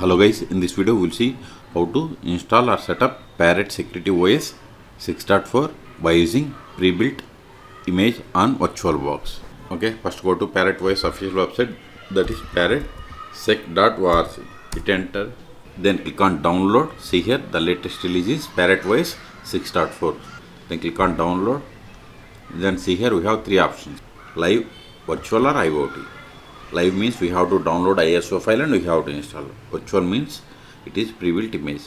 Hello guys, in this video we'll see how to install or set up Parrot Security OS 6.4 by using pre-built image on VirtualBox. Okay, first go to ParrotOS official website, that is parrotsec.org. Hit enter, then click on download. See here the latest release is ParrotOS 6.4. Then click on download. Then see here we have three options: live, virtual or IoT. Live means we have to download ISO file and we have to install. Virtual means it is pre-built image.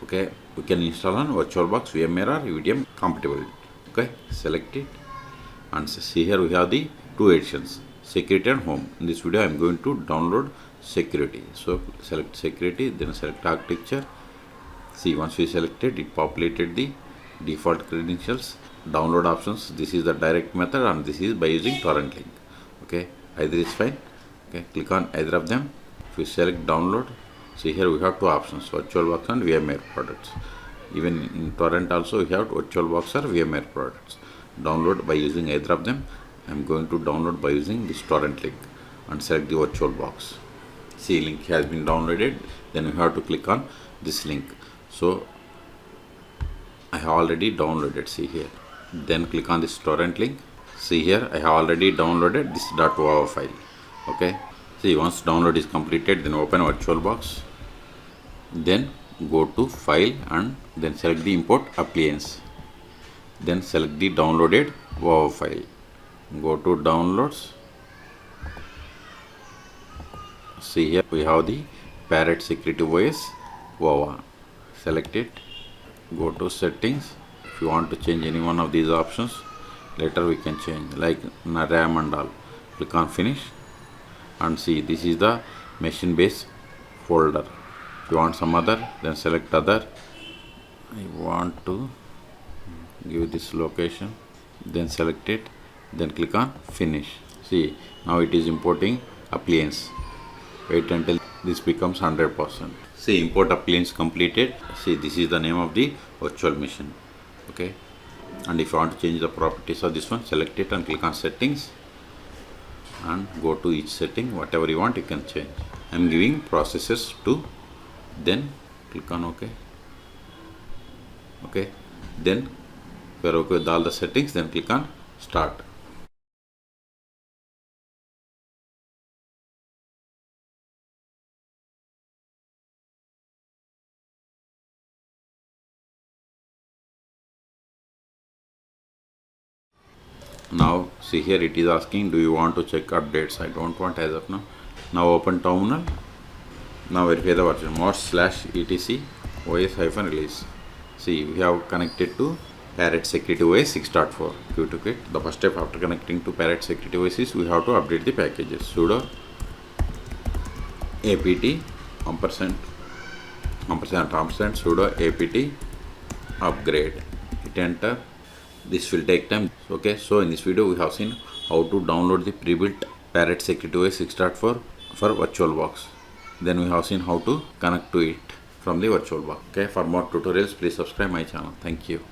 Okay, we can install on VirtualBox, VMware or UVM compatible. Okay, select it and see here we have the two editions, security and home. In this video I am going to download security. So select security, then select architecture. See, once we selected it, populated the default credentials. Download options, this is the direct method and this is by using torrent link. Okay, either is fine. Okay, click on either of them. If we select download, see here we have two options, VirtualBox and VMware products. Even in torrent also we have VirtualBox or VMware products. Download by using either of them. I am going to download by using this torrent link and select the VirtualBox. See, link has been downloaded. Then we have to click on this link. So I have already downloaded, see here. Then click on this torrent link. See here I have already downloaded this .wav file. Okay, see, once download is completed, then open VirtualBox, then go to file and then select the import appliance, then select the downloaded WAV file, go to downloads. See here we have the Parrot Security OS WAV. Select it, go to settings. If you want to change any one of these options, later we can change, like RAM and all. Click on finish and see, this is the machine base folder. If you want some other, then select other. I want to give this location, then select it, then click on finish. See, now it is importing appliance. Wait until this becomes 100%. See, import appliance completed. See, this is the name of the virtual machine. Okay, and if you want to change the properties of this one, select it and click on settings and go to each setting, whatever you want you can change. I am giving processes 2, then click on OK. Okay, then if you are okay with all the settings, then click on start. Now see here it is asking, do you want to check updates? I don't want as of now. Now open terminal. Now verify the version mod/etc os-release. See, we have connected to Parrot Security OS 6.4. The first step after connecting to Parrot Security OS is we have to update the packages. Sudo apt ampersand sudo apt upgrade. Hit enter. This will take time. Okay, so in this video we have seen how to download the pre-built Parrot Security OS 6.4 for VirtualBox. Then we have seen how to connect to it from the VirtualBox. Okay, for more tutorials please subscribe my channel. Thank you.